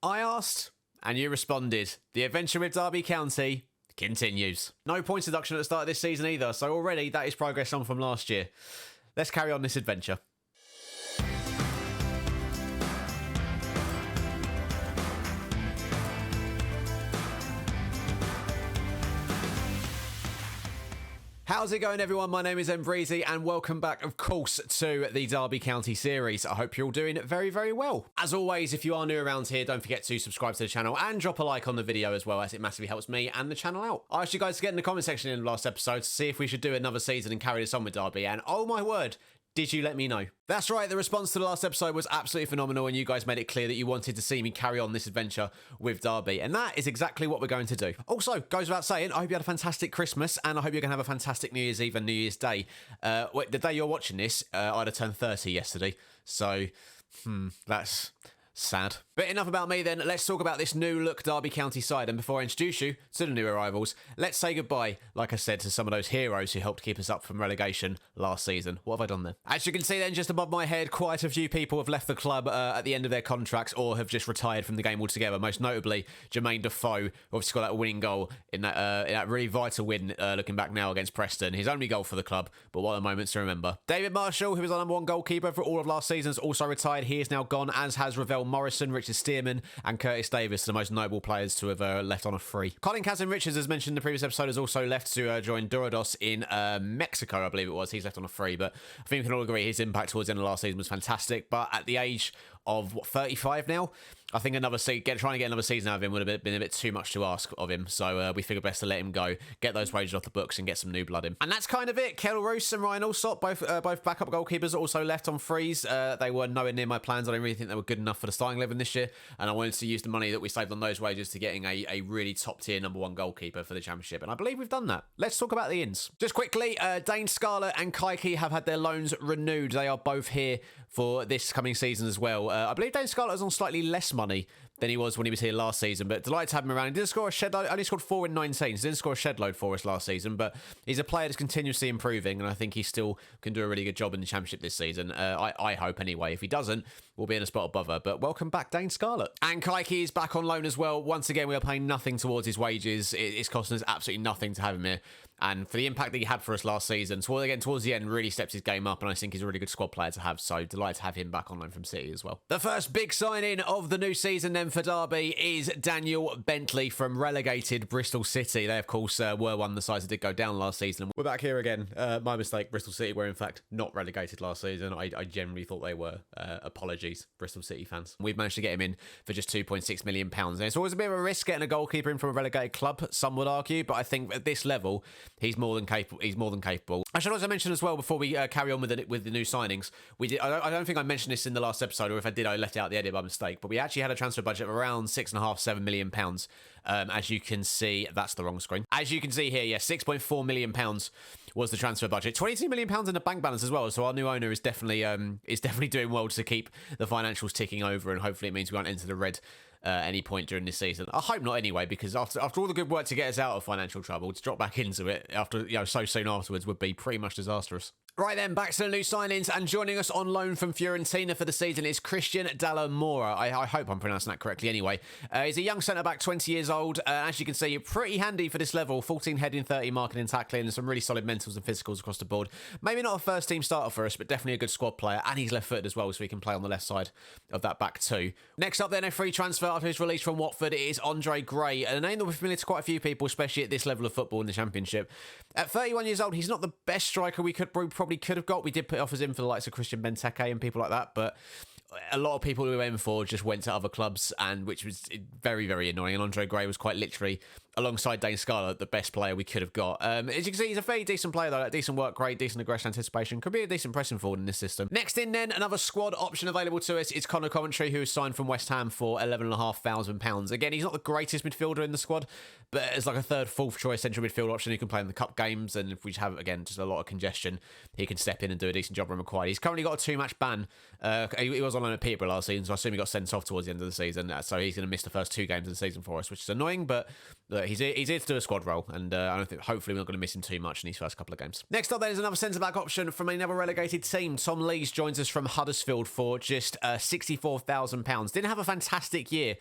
I asked, and you responded. The adventure with Derby County continues. No points deduction at the start of this season either, so already that is progress on from last year. Let's carry on this adventure. How's it going, everyone? My name is Breezy, and welcome back, of course, to the Derby County series. I hope you're all doing very, very well. As always, if you are new around here, don't forget to subscribe to the channel and drop a like on the video as well, as it massively helps me and the channel out. I asked you guys to get in the comment section in the last episode to see if we should do another season and carry this on with Derby, and oh my word, did you let me know? That's right, the response to the last episode was absolutely phenomenal, and you guys made it clear that you wanted to see me carry on this adventure with Derby, and that is exactly what we're going to do. Also, goes without saying, I hope you had a fantastic Christmas, and I hope you're going to have a fantastic New Year's Eve and New Year's Day. The day you're watching this, I'd have turned 30 yesterday, so, that's sad. But enough about me then, let's talk about this new look Derby County side, and before I introduce you to the new arrivals, let's say goodbye, like I said, to some of those heroes who helped keep us up from relegation last season. What have I done there? As you can see then, just above my head, quite a few people have left the club at the end of their contracts or have just retired from the game altogether, most notably Jermaine Defoe, who obviously got that winning goal in that really vital win, looking back now, against Preston. His only goal for the club, but what a moment to remember. David Marshall, who was our number one goalkeeper for all of last season, has also retired. He is now gone, as has Ravel Morrison, Richard Stearman, and Curtis Davis, the most notable players to have left on a free. Colin Kazim-Richards, as mentioned in the previous episode, has also left to join Durados in Mexico, I believe it was. He's left on a free, but I think we can all agree his impact towards the end of last season was fantastic. But at the age of, 35 now? I think trying to get another season out of him would have been a bit too much to ask of him. So we figured best to let him go, get those wages off the books, and get some new blood in. And that's kind of it. Kel Roos and Ryan Alsop, both backup goalkeepers, also left on frees. They were nowhere near my plans. I didn't really think they were good enough for the starting 11 this year, and I wanted to use the money that we saved on those wages to getting a really top tier number one goalkeeper for the championship, and I believe we've done that. Let's talk about the ins. Just quickly, Dane Scarlett and Kaiki have had their loans renewed. They are both here for this coming season as well. I believe Dane Scarlett is on slightly less money than he was when he was here last season, but delighted to have him around. He didn't score a shed load, only scored 4 in 19, so he didn't score a shed load for us last season, but he's a player that's continuously improving, and I think he still can do a really good job in the championship this season. I hope anyway. If he doesn't, we'll be in a spot above her, but welcome back, Dane Scarlett. And Kaiki is back on loan as well. Once again, we are paying nothing towards his wages. It's costing us absolutely nothing to have him here, and for the impact that he had for us last season, towards the end, really steps his game up, and I think he's a really good squad player to have, so delighted to have him back on loan from City as well. The first big signing of the new season then for Derby is Daniel Bentley from relegated Bristol City. They, of course, were one of the sides that did go down last season. We're back here again. My mistake. Bristol City were, in fact, not relegated last season. I generally thought they were. Apologies, Bristol City fans. We've managed to get him in for just £2.6 million. And it's always a bit of a risk getting a goalkeeper in from a relegated club, some would argue, but I think at this level, he's more than capable. I should also mention as well, before we carry on with the new signings, I don't think I mentioned this in the last episode, or if I did, I left it out the edit by mistake, but we actually had a transfer budget of around £6.5–7 million. As you can see, that's the wrong screen. As you can see here, yeah, £6.4 million was the transfer budget. £22 million in the bank balance as well. So our new owner is definitely doing well to keep the financials ticking over, and hopefully it means we won't enter the red any point during this season. I hope not anyway, because after all the good work to get us out of financial trouble, to drop back into it after so soon afterwards would be pretty much disastrous. Right then, back to the new signings, and joining us on loan from Fiorentina for the season is Christian Dalla Mora. I hope I'm pronouncing that correctly anyway. He's a young centre-back, 20 years old. As you can see, pretty handy for this level. 14 heading, 30 marking and tackling, and some really solid mentals and physicals across the board. Maybe not a first-team starter for us, but definitely a good squad player, and he's left-footed as well, so he can play on the left side of that back too. Next up then, a free transfer after his release from Watford is Andre Gray, a name that we're familiar to quite a few people, especially at this level of football in the Championship. At 31 years old, he's not the best striker we probably could have got. We did put offers in for the likes of Christian Benteke and people like that, but a lot of people who we went for just went to other clubs, and which was very, very annoying. And Andre Gray was quite literally, alongside Dane Scarlett, the best player we could have got. As you can see, he's a very decent player though. Decent work rate, decent aggression, anticipation. Could be a decent pressing forward in this system. Next in then, another squad option available to us is Conor Coventry, who was signed from West Ham for £11,500. Again, he's not the greatest midfielder in the squad, but as like a third, fourth choice central midfield option, he can play in the cup games, and if we have, again, just a lot of congestion, he can step in and do a decent job when required. He's currently got a 2-match ban. He was on loan at Peterborough last season, so I assume he got sent off towards the end of the season, so he's going to miss the first 2 games of the season for us, which is annoying, but look, he's here to do a squad role, and I don't think, hopefully we're not going to miss him too much in these first couple of games. Next up, there's another centre-back option from another relegated team. Tom Lees joins us from Huddersfield for just £64,000. Didn't have a fantastic year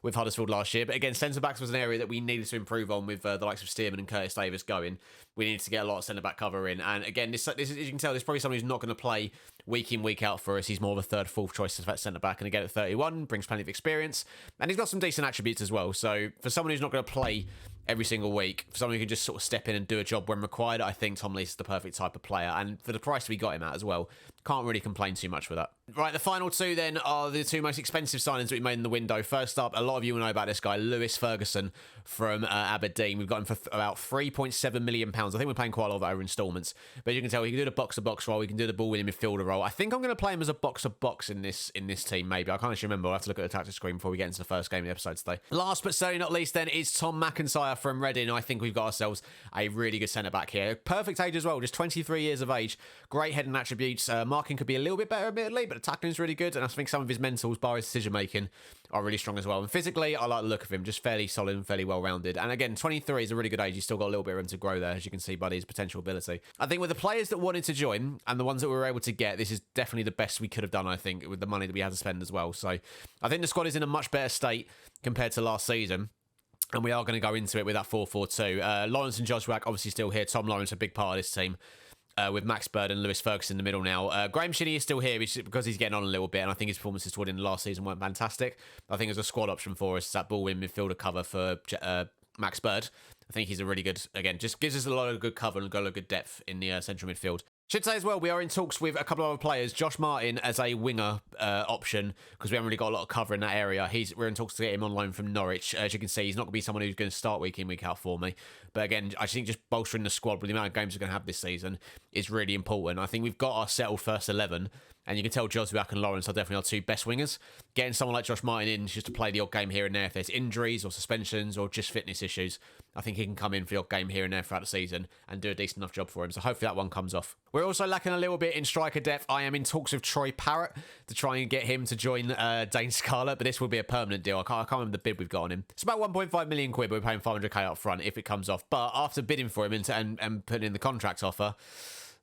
with Huddersfield last year, but again, centre-backs was an area that we needed to improve on with the likes of Stearman and Curtis Davis going. We needed to get a lot of centre-back cover in, and again, this as you can tell, this is probably someone who's not going to play week in, week out for us. He's more of a third, fourth choice centre-back, and again, at 31, brings plenty of experience, and he's got some decent attributes as well. So for someone who's not going to play every single week, for someone who can just sort of step in and do a job when required, I think Tom Lees is the perfect type of player, and for the price we got him at as well, can't really complain too much with that. Right, the final two then are the two most expensive signings that we made in the window. First up, a lot of you will know about this guy, Lewis Ferguson from Aberdeen. We've got him for about £3.7 million. I think we're paying quite a lot of that over instalments, but you can tell he can do the box-to-box role, he can do the ball-winning midfielder role. I think I'm going to play him as a box-to-box in this team, maybe. I can't actually remember. I'll have to look at the tactics screen before we get into the first game of the episode today. Last but certainly not least then is Tom Mcintyre from Reading. I think we've got ourselves a really good centre-back here. Perfect age as well, just 23 years of age. Great heading attributes. Marking could be a little bit better admittedly, but the tackling is really good, and I think some of his mentals, bar his decision-making, are really strong as well. And physically, I like the look of him, just fairly solid and fairly well-rounded. And again, 23 is a really good age. He's still got a little bit of room to grow there, as you can see by his potential ability. I think with the players that wanted to join and the ones that we were able to get, this is definitely the best we could have done, I think, with the money that we had to spend as well. So I think the squad is in a much better state compared to last season. And we are going to go into it with that 4-4-2. Lawrence and Joswiak obviously still here. Tom Lawrence, a big part of this team. With Max Bird and Lewis Ferguson in the middle now. Graham Shinney is still here because he's getting on a little bit, and I think his performances toward in the last season weren't fantastic. I think as a squad option for us, that ball in midfielder cover for Max Bird. I think he's a really good, again, just gives us a lot of good cover and a lot of good depth in the central midfield. Should say as well, we are in talks with a couple of other players. Josh Martin as a winger option, because we haven't really got a lot of cover in that area. We're in talks to get him on loan from Norwich. As you can see, he's not going to be someone who's going to start week in, week out for me. But again, I think just bolstering the squad with the amount of games we're going to have this season is really important. I think we've got our settled first 11, and you can tell Joswiak and Lawrence are definitely our two best wingers. Getting someone like Josh Martin in just to play the odd game here and there if there's injuries or suspensions or just fitness issues, I think he can come in for the odd game here and there throughout the season and do a decent enough job for him. So hopefully that one comes off. We're also lacking a little bit in striker depth. I am in talks with Troy Parrott to try and get him to join Dane Scarlett, but this will be a permanent deal. I can't remember the bid we've got on him. It's about 1.5 million quid, but we're paying 500k up front if it comes off. But after bidding for him and putting in the contract offer,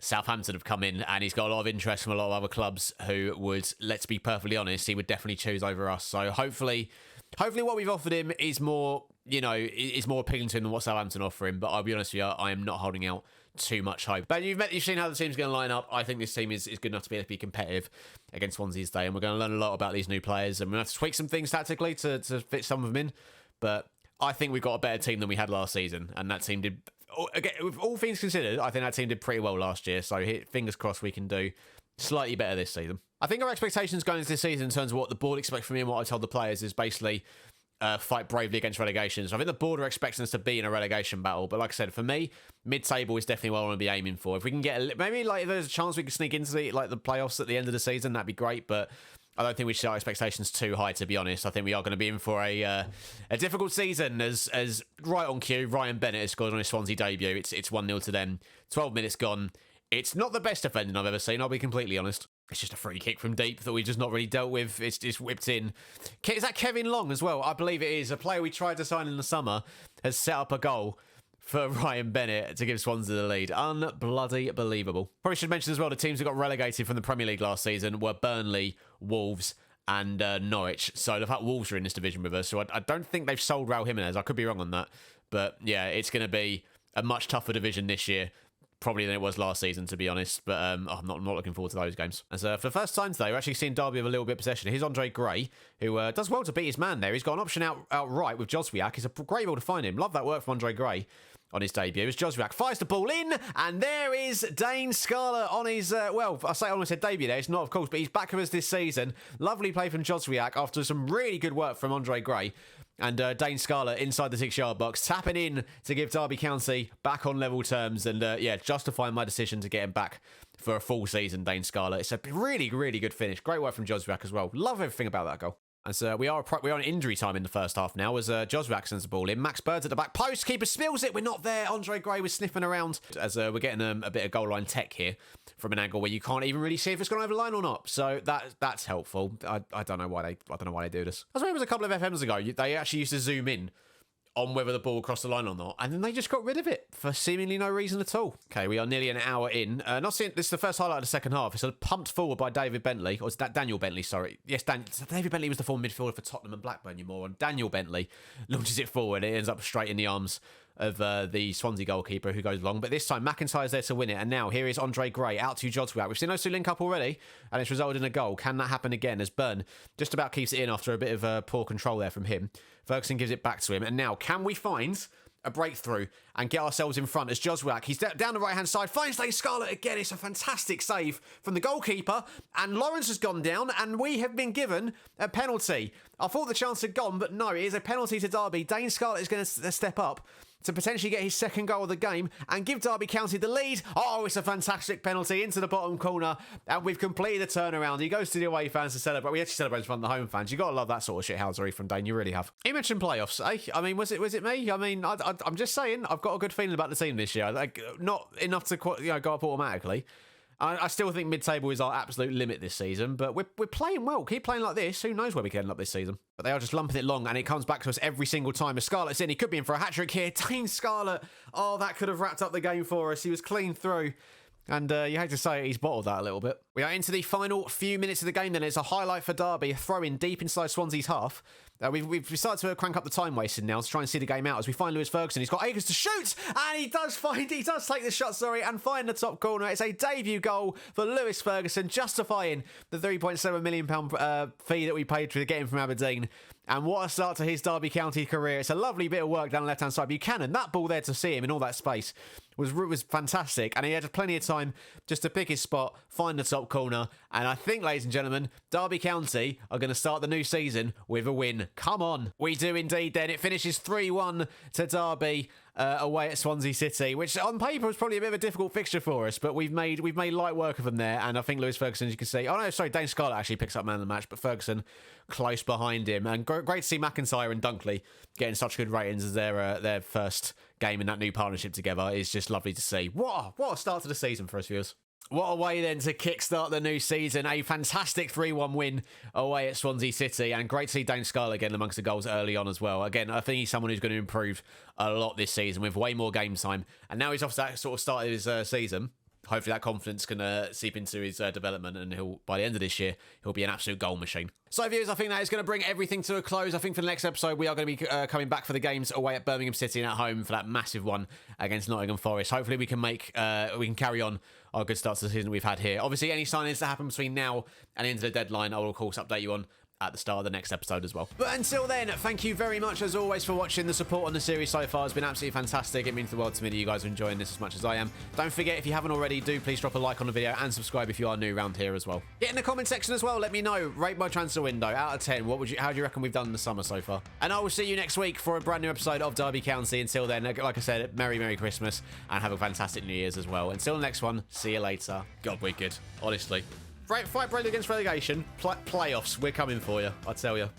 Southampton have come in, and he's got a lot of interest from a lot of other clubs who would, let's be perfectly honest, he would definitely choose over us. So hopefully what we've offered him is more, is more appealing to him than what Southampton offer him. But I'll be honest with you, I am not holding out too much hope. But you've seen how the team's going to line up. I think this team is good enough to be able to be competitive against Swansea's day, and we're going to learn a lot about these new players, and we're going to have to tweak some things tactically to fit some of them in. But I think we've got a better team than we had last season, and that team did. Again, with all things considered, I think that team did pretty well last year. So fingers crossed we can do slightly better this season. I think our expectations going into this season in terms of what the board expect from me and what I told the players is basically fight bravely against relegation. So I think the board are expecting us to be in a relegation battle. But like I said, for me, mid-table is definitely what I want to be aiming for. If we can get maybe like if there's a chance we can sneak into the playoffs at the end of the season, that'd be great. But I don't think we should set our expectations too high, to be honest. I think we are going to be in for a difficult season as right on cue, Ryan Bennett has scored on his Swansea debut. It's 1-0 to them. 12 minutes gone. It's not the best defending I've ever seen, I'll be completely honest. It's just a free kick from deep that we've just not really dealt with. It's just whipped in. Is that Kevin Long as well? I believe it is. A player we tried to sign in the summer has set up a goal for Ryan Bennett to give Swansea the lead. Unbloody believable. Probably should mention as well the teams that got relegated from the Premier League last season were Burnley, Wolves, and Norwich. So the fact Wolves are in this division with us, so I don't think they've sold Raul Jimenez. I could be wrong on that. But yeah, it's going to be a much tougher division this year, probably than it was last season, to be honest. But I'm not looking forward to those games. As for the first time today, we're actually seeing Derby with a little bit of possession. Here's Andre Gray, who does well to beat his man there. He's got an option outright with Joswiak. It's a great ball to find him. Love that work from Andre Gray on his debut. As Joswiak fires the ball in, and there is Dane Scarlett on his, I say almost said debut there. It's not, of course, but he's back with us this season. Lovely play from Joswiak after some really good work from Andre Gray. And Dane Scarlett inside the 6-yard box, tapping in to give Derby County back on level terms. And justifying my decision to get him back for a full season, Dane Scarlett. It's a really, really good finish. Great work from Joswiak as well. Love everything about that goal. And so we are in injury time in the first half now as Joswiak sends the ball in. Max Bird's at the back post. Keeper spills it. We're not there. Andre Gray was sniffing around as we're getting a bit of goal line tech here from an angle where you can't even really see if it's gone over the line or not. So that's helpful. I don't know why they do this. I suppose it was a couple of FMs ago. They actually used to zoom in on whether the ball crossed the line or not, and then they just got rid of it for seemingly no reason at all. Okay, we are nearly an hour in. Not seeing this is the first highlight of the second half. It's a pumped forward by David Bentley, or is that Daniel Bentley? Sorry, yes, David Bentley was the former midfielder for Tottenham and Blackburn. You moron. Daniel Bentley launches it forward. It ends up straight in the arms of the Swansea goalkeeper, who goes long. But this time, McIntyre's there to win it. And now, here is Andre Gray out to Joswiak. We've seen those two link up already, and it's resulted in a goal. Can that happen again, as Byrne just about keeps it in after a bit of poor control there from him? Ferguson gives it back to him. And now, can we find a breakthrough and get ourselves in front as Joswiak? He's down the right-hand side, finds Dane Scarlett again. It's a fantastic save from the goalkeeper, and Lawrence has gone down, and we have been given a penalty. I thought the chance had gone, but no, it is a penalty to Derby. Dane Scarlett is going to step up to potentially get his second goal of the game and give Derby County the lead. Oh, it's a fantastic penalty into the bottom corner, and we've completed the turnaround. He goes to the away fans to celebrate. We actually celebrate in front of the home fans. You've got to love that sort of shithousery from Dane. You really have. He mentioned playoffs, eh? I mean, was it me? I mean, I'm just saying, I've got a good feeling about the team this year. Like, not enough to go up automatically. I still think mid-table is our absolute limit this season, but we're playing well. Keep playing like this. Who knows where we can end up this season? But they are just lumping it long, and it comes back to us every single time. As Scarlett's in, he could be in for a hat-trick here. Dane Scarlett. Oh, that could have wrapped up the game for us. He was clean through. And you hate to say it, he's bottled that a little bit. We are into the final few minutes of the game then. It's a highlight for Derby, a throw-in deep inside Swansea's half. We've started to crank up the time wasting now to try and see the game out as we find Lewis Ferguson. He's got acres to shoot, and he does take the shot, and find the top corner. It's a debut goal for Lewis Ferguson, justifying the £3.7 million fee that we paid to get him from Aberdeen. And what a start to his Derby County career. It's a lovely bit of work down the left-hand side. Buchanan, that ball there to see him in all that space was fantastic. And he had plenty of time just to pick his spot, find the top corner. And I think, ladies and gentlemen, Derby County are going to start the new season with a win. Come on. We do indeed then. It finishes 3-1 to Derby. Away at Swansea City, which on paper was probably a bit of a difficult fixture for us, but we've made light work of them there, and I think Lewis Ferguson, as you can see, Dane Scarlett actually picks up man of the match, but Ferguson close behind him, and great to see McIntyre and Dunkley getting such good ratings as their first game in that new partnership together. Is just lovely to see. What a start to the season for us, viewers. What a way then to kickstart the new season. A fantastic 3-1 win away at Swansea City, and great to see Dane Scarlett again amongst the goals early on as well. Again, I think he's someone who's going to improve a lot this season with way more game time, and now he's off that sort of start of his season. Hopefully that confidence can seep into his development, and by the end of this year, he'll be an absolute goal machine. So, viewers, I think that is going to bring everything to a close. I think for the next episode, we are going to be coming back for the games away at Birmingham City and at home for that massive one against Nottingham Forest. Hopefully we can carry on our good starts to the season we've had here. Obviously, any signings that happen between now and the end of the deadline, I will, of course, update you on at the start of the next episode as well. But until then, thank you very much as always for watching. The support on the series so far has been absolutely fantastic. It means the world to me that you guys are enjoying this as much as I am. Don't forget, if you haven't already, do please drop a like on the video and subscribe if you are new around here as well. Get in the comment section as well. Let me know. Rate my transfer window out of 10. How do you reckon we've done in the summer so far? And I will see you next week for a brand new episode of Derby County. Until then, like I said, Merry Christmas and have a fantastic New Year's as well. Until the next one, see you later. God, we're good. Honestly. Fight bravely against relegation. Playoffs. We're coming for you. I tell you.